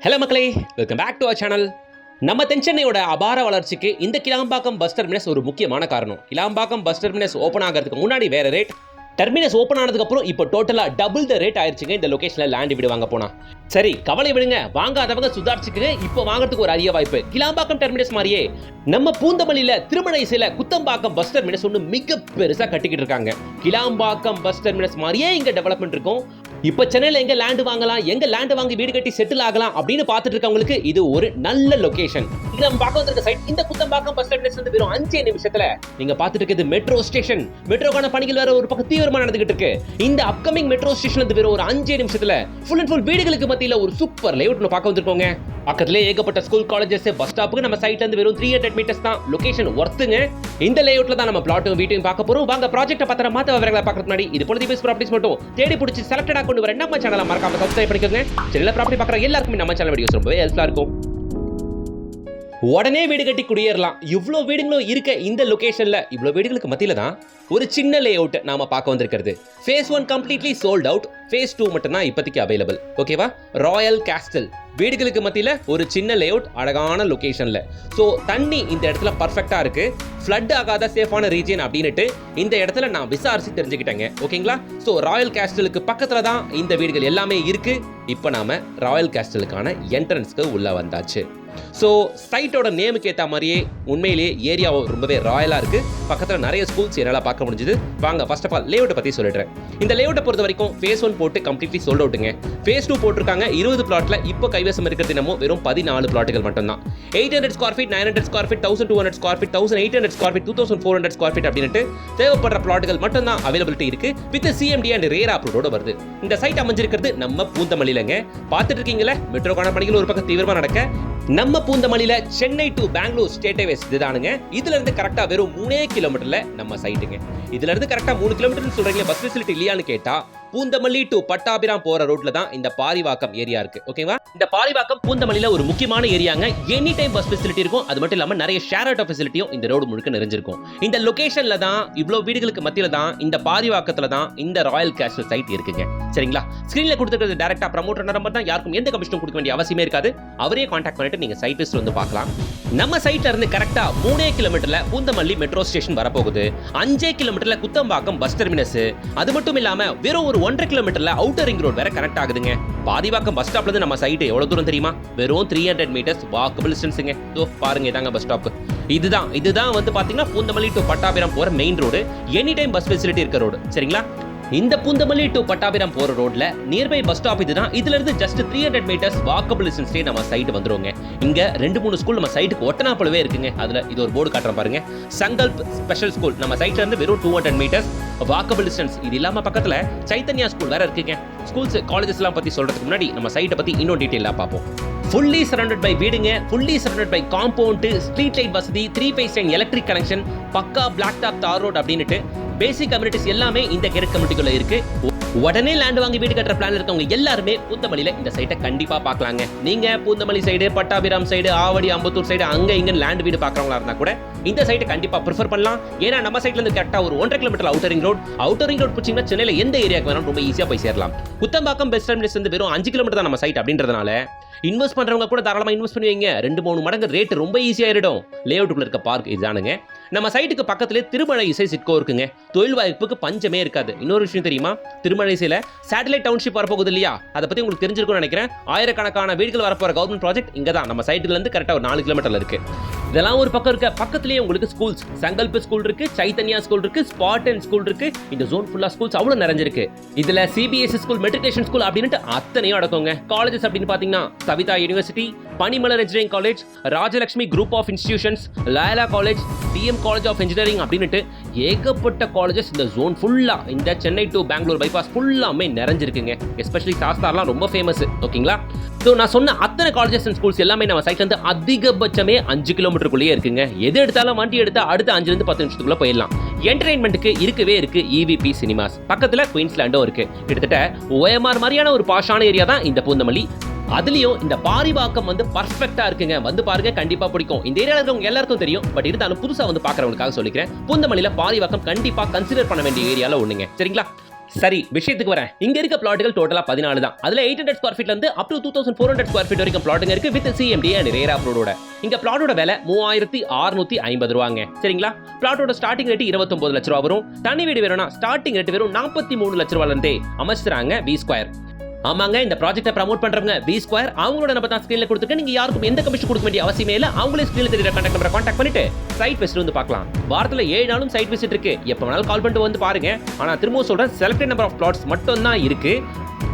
Hello மக்களே, welcome back to our channel. நம்ம தென்சென்னையோட அபார வளர்ச்சிக்கு இந்த கிளாம்பாக்கம் பஸ் டெர்மினஸ் ஒரு முக்கியமான காரணம். கிளாம்பாக்கம் பஸ் டெர்மினஸ் ஓப்பன் ஆகிறதுக்கு முன்னாடி வேற ரேட், டெர்மினஸ் ஓப்பன் ஆனதுக்கு அப்புறம் இப்போ டோட்டலா டபுள் த ரேட் ஆயிருச்சுங்க. இந்த லொகேஷன்ல லேண்ட் வீடு வாங்க போனா சரி, கவலை விடுங்க, வாங்காதவங்க சுதாரிச்சுக்கு இப்போ வாங்குறதுக்கு ஒரு அரிய வாய்ப்பு. கிளாம்பாக்கம் டெர்மினஸ் மாதிரியே நம்ம பூந்தமல்லியில திருமணைசில குத்தம்பாக்கம் பஸ் டெர்மினஸ் ஒன்று மிக பெருசா கட்டிக்கிட்டு இருக்காங்க. கிளாம்பாக்கம் பஸ் டெர்மினஸ் மாதிரியே இங்க டெவலப்மெண்ட் இருக்கும். இப்ப சென்னையில எங்க லேண்ட் வாங்கலாம், எங்க லேண்ட் வாங்கி வீடு கட்டி செட்டில் ஆகலாம் அப்படின்னு பார்த்துட்டு இருக்கவங்களுக்கு இது ஒரு நல்ல லொகேஷன். இது நம்ம பார்க்க வந்திருக்க சைட் இந்த குத்தம்பாக்கம் பஸ் டெர்மினஸ் வந்து வெறும் 5 நிமிஷத்துல நீங்க பார்த்துட்டு இருக்கிறது மெட்ரோ ஸ்டேஷன். மெட்ரோக்கான பணிகள் வேற ஒரு பக்கம் தீவிரமா நடந்துகிட்டு இருக்கு. இந்த அப்கமிங் மெட்ரோ ஸ்டேஷன் வந்து வெறும் ஒரு 5 நிமிஷத்துல ஃபுல் அண்ட் ஃபுல் வீடுகளுக்கு மத்தியில ஒரு சூப்பர் லேஅவுட் பார்க்க வந்திருக்கோங்க. பக்கத்திலே ஏகப்பட்ட ஸ்கூல், காலேஜஸ், பஸ் ஸ்டாப்புக்கு நம்ம சைட்ல இருந்து வெறும் 300 மீட்டர்ஸ் தான். லொகேஷன் ஒர்த்துங்க. இந்த லேஅவுட்ல தான் நம்ம பிளாட்டும் வீட்டையும் பார்க்க போறோம். வாங்க ப்ராஜெக்ட் பத்திர மாத்த விவரங்களை பார்க்கறதுக்கு முன்னாடி இது போல தீபஸ் ப்ராப்பர்ட்டிஸ் மட்டும் தேடி பிடிச்சி செலக்டடா கொண்டு வர நம்ம சேனலை மறக்காம சப்ஸ்கிரைப் பண்ணிக்கோங்க. சென்னையில ப்ராப்பர்ட்டி பார்க்குற எல்லாருக்குமே நம்ம சேனல் வீடியோஸ் ரொம்பவே ஹெல்ப்ஃபுல்லா இருக்கும். உடனே வீடு கட்டி குடியேறலாம். இவ்வளோ வீடுகளும் இருக்க இந்த லொகேஷன்ல இவ்வளோ வீடுகளுக்கு மத்தியில தான் ஒரு சின்ன லேஅவுட் நாம பார்க்க வந்திருக்கிறது. Phase 1 completely sold out. Phase 2 மட்டும் தான் இப்போதைக்கு அவைலபிள். ஓகேவா? ராயல் கேஸ்டல் வீடுகளுக்கு மத்தியில ஒரு சின்ன லேஅவுட், அழகான லொகேஷன்ல. ஸோ தண்ணி இந்த இடத்துல பர்ஃபெக்டா இருக்கு. ஃப்ளட் ஆகாத சேஃபான ரீஜன் அப்படின்னுட்டு இந்த இடத்துல நான் விசாரிச்சு தெரிஞ்சுக்கிட்டேங்க. ஓகேங்களா? ஸோ ராயல் கேஸ்டலுக்கு பக்கத்துல தான் இந்த வீடுகள் எல்லாமே இருக்கு. இப்போ நாம ராயல் கேஸ்டலுக்கான என்ட்ரன்ஸ்க்கு உள்ள வந்தாச்சு. ஸோ சைட்டோட நேமுக்கு ஏற்ற மாதிரியே உண்மையிலேயே ஏரியா ரொம்பவே ராயலாக இருக்குது. பக்கத்தில் நிறைய ஸ்கூல்ஸ் என்னால் பார்க்க முடிஞ்சுது. வாங்க ஃபர்ஸ்ட் ஆஃப் ஆல் லேஅவுட்டை பற்றி சொல்லிடுறேன். இந்த லேஅவுட்டை பொறுத்த வரைக்கும் ஃபேஸ் 1 போட்டு கம்ப்ளீட்லி சோல்ட் அவுட்டுங்க. ஃபேஸ் 2 போட்டிருக்காங்க. 20 பிளாட்ல இப்போ கைவசம் இருக்கிறது என்னமோ வெறும் 14 பிளாட்டுகள் மட்டும்தான். 800 square feet, 900 square feet, 1200 square feet, 1800 square feet, 2400 square feet அப்படின்ட்டு தேவைப்படுற பிளாட்டுகள் மட்டும்தான் அவைலபிலிட்டி இருக்கு. வித் சிஎம்டி அண்ட் ரேர் அப்ரூவோட வருது. இந்த சைட் அமைஞ்சிருக்கிறது நம்ம பூந்தமல்லியிலங்க. பார்த்துட்டு இருக்கீங்களா? மெட்ரோக்கான பணிகள் ஒரு பக்கம் தீவிரமாக நடக்க நம்ம பூந்தமல்லியில Chennai to Bangalore state highways இதுதானுங்க. இதுல இருந்து கரெக்டா வெறும் 3 கிலோமீட்டர்ல நம்ம சைட்டுங்க. இதுல இருந்து கரெக்டா 3 கிலோமீட்டர் சொல்றீங்க. பஸ் ஃபெசிலிட்டி இல்லையான்னு கேட்டா பூந்தமல்லி டு பட்டாபிராம் போற ரோட்ல தான் இந்த பாரிவாக்கம் ஏரியா இருக்கு. ஓகேவா? இந்த பாரிவாக்கம் பூந்தமல்லியில ஒரு முக்கியமான ஏரியாங்க. எனி டைம் பஸ் ஃபெசிலிட்டி இருக்கும். அது மட்டும் இல்லாம நிறைய ஷேர் ஆட்டோ ஃபெசிலிட்டியும் இந்த ரோடு முழுக்க நிறைஞ்சிருக்கும். இந்த லொகேஷன்ல தான் இவ்வளவு வீடுகளுக்கு மத்தியில தான் இந்த பாரிவாக்கத்துல தான் இந்த ராயல் கேஸ்டல் சைட் இருக்குங்க. சரிங்களா? ஸ்கிரீன்ல கொடுத்துருக்கிறது டைரக்டா ப்ரமோட்டர் நம்பர் தான். யாருக்கும் எந்த கமிஷனும் கொடுக்க வேண்டிய அவசியமே இருக்காது. அவரே கான்டாக்ட் பண்ணிட்டு நீங்க சைட் விசிட் வந்து பார்க்கலாம். நம்ம சைட்ல இருந்து கரெக்டா 3 கிலோமீட்டர்ல பூந்தமல்லி மெட்ரோ ஸ்டேஷன் வரப்போகுது. 5 கிலோமீட்டர்ல குத்தம்பாக்கம் பஸ் டெர்மினஸ். அது மட்டும் இல்லாம வெறும் ஒரு 1.5 கிலோமீட்டர்ல அவுட்டர் ரிங் ரோட் வேற கனெக்ட் ஆகுதுங்க. பாரிவாக்கம் பஸ் ஸ்டாப்ல இருந்து நம்ம சைட் எவ்வளவு தூரம் தெரியுமா? வெறும் 300 மீட்டர்ஸ் வாக்கபிள் டிஸ்டன்ஸ்ங்க. சோ பாருங்க, இதாங்க பஸ் ஸ்டாப். இதுதான் வந்து பாத்தீங்கன்னா பூந்தமல்லி டு பட்டாபிராம் போற main road. Any time bus facility இருக்க ரோடு. சரிங்களா? இந்த பூந்தமல்லி டு பட்டாபிராம் போற ரோட்ல நியர்பை பஸ் ஸ்டாப் இதுதான். இதுல இருந்து ஜஸ்ட் 300 மீட்டர்ஸ் வாக்கபிள் டிஸ்டன்ஸ்லயே நம்ம சைட் வந்துருவோங்க. இங்க 2-3 ஸ்கூல் நம்ம சைட்டுக்கு ஒட்டனாப்பலவே இருக்குங்க. அதுல இது ஒரு போர்டு காட்டுறேன் பாருங்க. சங்கல்ப் ஸ்பெஷல் ஸ்கூல் நம்ம சைட்ல இருந்து வெறும் 200 மீட்டர்ஸ் வாக்கபிள் டிஸ்டன்ஸ். இது இல்லாம பக்கத்துல சைத்தன்யா ஸ்கூல் வேற இருக்குங்க. ஸ்கூல்ஸ், காலேஜஸ் எல்லாம் பத்தி சொல்றதுக்கு முன்னாடி நம்ம சைட்டை பத்தி இன்னும் டீடைலா பார்ப்போம். ஃபுல்லி சரௌண்டட் பை வீடுங்க. Fully surrounded by compound, street light வசதி, 3-phase லைன் எலக்ட்ரிக் கனெக்ஷன், பக்கா பிளாக் டாப் தார் ரோட் அப்படின்னுட்டு பேசிக் கம்யூனிட்டிஸ் எல்லாமே இந்த கெரட் கம்யூனிட்டிக்குள்ள இருக்கு. உடனே லேண்ட் வாங்கி வீடு கட்டுற பிளான் இருக்கவங்க எல்லாருமே பூந்தமல்லியில இந்த சைட்டை கண்டிப்பா பார்க்கலாங்க. நீங்க Poonamallee side, Pattabiram side, Avadi, Ambattur side அங்க இங்க லேண்ட் வீடு பார்க்கறவங்களா இருந்தா கூட இந்த சைட்டை கண்டிப்பா ப்ரிஃபர் பண்ணலாம். ஏன்னா நம்ம சைட்ல இருந்து கரெக்டா ஒரு 1.5 கிலோமீட்டர் அவுட்டர் ரிங் ரோட் பிடிச்சிங்கன்னா சென்னையில எந்த ஏரியாவுக்கு வேணாலும் ரொம்ப ஈஸியா போய் சேரலாம். குத்தம்பாக்கம் பெஸ்ட் டெர்மினஸ் வந்து வெறும் 5 கிலோமீட்டர் தான் நம்ம சைட் அப்படின்றதுனால இன்வெஸ்ட் பண்றவங்க கூட தாராளமா இன்வெஸ்ட் பண்ணுவீங்க. 2-3 மடங்கு ரேட் ரொம்ப ஈஸியா ஆயிடும். லேஅவுட்டுக்குள்ள இருக்க பார்க் இதுதானுங்க. நம்ம சைட்டுக்கு பக்கத்துல திருமலை இசை சிட்கோ இருக்குங்க. தொழில் வாய்ப்புக்கு பஞ்சமே இருக்காது. இன்னொரு விஷயம் தெரியுமா? திருமலை இசையில சேட்டலைட் டவுன்ஷிப் வரப்போகுது இல்லையா? அதை பத்தி உங்களுக்கு தெரிஞ்சிருக்கும்னு நினைக்கிறேன். ஆயிரக்கணக்கான வீடுகள் வரப்போற கவர்மெண்ட் ப்ராஜெக்ட் இங்க தான் நம்ம சைட்டுல இருந்து கரெக்டா ஒரு 4 கிலோமீட்டர்ல இருக்கு. இதெல்லாம் ஒரு பக்கம் இருக்க. பக்கத்துலயே உங்களுக்கு ஸ்கூல்ஸ், சங்கல்ப் ஸ்கூல் இருக்கு, சைத்தன்யா ஸ்கூல் இருக்கு, ஸ்பார்டன் ஸ்கூல் இருக்கு. இந்த ஜோன் ஃபுல்லா ஸ்கூல்ஸ் அவ்வளவு நிறைஞ்சிருக்கு. இதுல சிபிஎஸ்இ ஸ்கூல், மெட்ரிகுலேஷன் ஸ்கூல் அப்படின்ட்டு அத்தனையும் அடக்குங்க. காலேஜஸ் அப்படின்னு பாத்தீங்கன்னா Saveetha university, Panimalar engineering college, Rajalakshmi group of institutions, Loyola college, DM college of engineering அப்படின்ட்டு ஏகப்பட்ட காலேஜஸ் இந்த ஜோன் ஃபுல்லா, இந்த சென்னை டு பெங்களூர் பைபாஸ் ஃபுல்லாமே நிறைஞ்சிருக்குங்க. எஸ்பெஷலி சாஸ்தார்லாம் ரொம்ப ஃபேமஸ். ஓகேங்களா? ஸோ நான் சொன்ன அத்தனை காலேஜஸ் அண்ட் ஸ்கூல்ஸ் எல்லாமே நம்ம சைட்ல இருந்து அதிகபட்சமே 5 கிலோமீட்டருக்குள்ளேயே இருக்குங்க. எது எடுத்தாலும் வண்டி எடுத்தா அடுத்த 5-10 நிமிஷத்துக்குள்ள போயிடலாம். என்டர்டைன்மெண்ட்டுக்கு இருக்கவே இருக்கு இவிபி சினிமாஸ். பக்கத்துல குயின்ஸ்லாண்டும் இருக்கு. கிட்டத்தட்ட ஓஎம்ஆர் மாதிரியான ஒரு பாஷான ஏரியா தான் இந்த பூந்தமல்லி. அதுலயும் இந்த பாரிவாக்கம் வந்து பர்ஃபெக்ட்டா இருக்குங்க. வந்து பாருங்க, கண்டிப்பா பிடிக்கும். இந்த ஏரியால இருக்கவங்க எல்லாருக்கும் தெரியும். பட் இருந்தாலும் புதுசா வந்து பாக்குறவங்களுக்காக சொல்லிக்கிறேன். பூந்தமல்லியில பாரிவாக்கம் கண்டிப்பா கன்சிடர் பண்ண வேண்டிய ஏரியால ஒண்ணுங்க. சரிங்களா? சரி, விஷயத்துக்கு வரேன். இங்க இருக்க பிளாட்டுகள் டோட்டலா 14 தான். அதுல 800 ஸ்கொயர் ஃபீட்ல இருந்து அப் டு 2400 ஸ்கொயர் ஃபீட் வரைக்கும் பிளாட்டுங்க இருக்கு வித் சிஎம்டி அண்ட் ரேரா அப்ரூவோட. இங்க பிளாட்டோட விலை 3650 ரூபாங்க. சரிங்களா? பிளாட்டோட ஸ்டார்டிங் ரேட் 29 லட்ச ரூபா வரும். தனி வீடு வேணும்னா ஸ்டார்டிங் ரேட் வெறும் 43 லட்ச ரூபாயில இருந்தே அமைச்சிராங்க வி ஸ்கொயர். ஆமாங்க, இந்த ப்ராஜெக்ட்டை ப்ரமோட் பண்றவங்க வி ஸ்கொயர். அவங்களோட நம்பர் தான் ஸ்கிரீன்ல கொடுத்துருக்கேன். நீங்க யாருக்கும் எந்த கமிஷன் கொடுக்க வேண்டிய அவசியமே இல்ல. அவங்களே ஸ்கிரீன்ல தெரியுற கான்டாக்ட் நம்பரை கான்டாக்ட் பண்ணிட்டு சைட் விசிட் வந்து பார்க்கலாம். வாரத்துல 7 நாளும் சைட் விசிட் இருக்கு. எப்ப வேணாலும் கால் பண்ணிட்டு வந்து பாருங்க. ஆனா திரும்ப சொல்றேன், செலக்டட் நம்பர் ஆஃப் பிளாட்ஸ் மட்டும் தான் இருக்கு.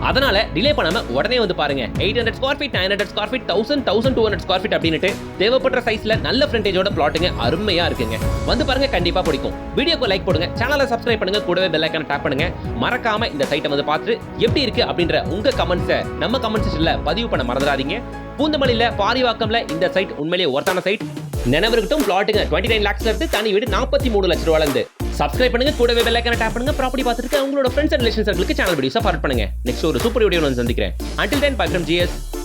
அதனால டிலே பண்ணாம உடனே வந்து பாருங்க. 800 square feet, 900 square feet, 1000, 1200 square feet அப்படினுட்டு தேவைப்படுற சைஸ்ல நல்ல ஃப்ரண்டேஜோட பிளாட்டுங்க அருமையா இருக்குங்க. வந்து பாருங்க, கண்டிப்பா பிடிக்கும். வீடியோக்கு லைக் போடுங்க, சேனலை சப்ஸ்கிரைப் பண்ணுங்க, கூடவே பெல் ஐகானை டாப் பண்ணுங்க. மறக்காம இந்த சைட்டை வந்து பார்த்துட்டு எப்படி இருக்கு அப்படின்ற உங்க கமெண்ட்ஸை நம்ம கமெண்ட் செக்ஷன்ல பதிவு பண்ண மறந்துடாதீங்க. பூந்தமல்லியில பாரிவாக்கம்ல இந்த சைட் உண்மையிலேயே ஒர்த்தான சைட். நினைவிருக்கட்டும், பிளாட்டுங்க 29 லாக்ஸ்ல இருந்து, தனி வீடு 43 லட்ச ரூபாயில இருந்து. சப்ஸ்கிரைப் பண்ணுங்க, கூடவே பெல் ஐகானை டாப் பண்ணுங்க. ப்ராப்பர்ட்டி பார்த்துட்டு உங்களோட ஃப்ரெண்ட்ஸ் அண்ட் ரிலேஷன் சர்க்கிளுக்கு சேனல் வீடியோஸை ஃபார்வர்ட் பண்ணுங்க. நெக்ஸ்ட் ஒரு சூப்பர் வீடியோல வந்து சந்திக்கிறேன். Until then, bye from GS.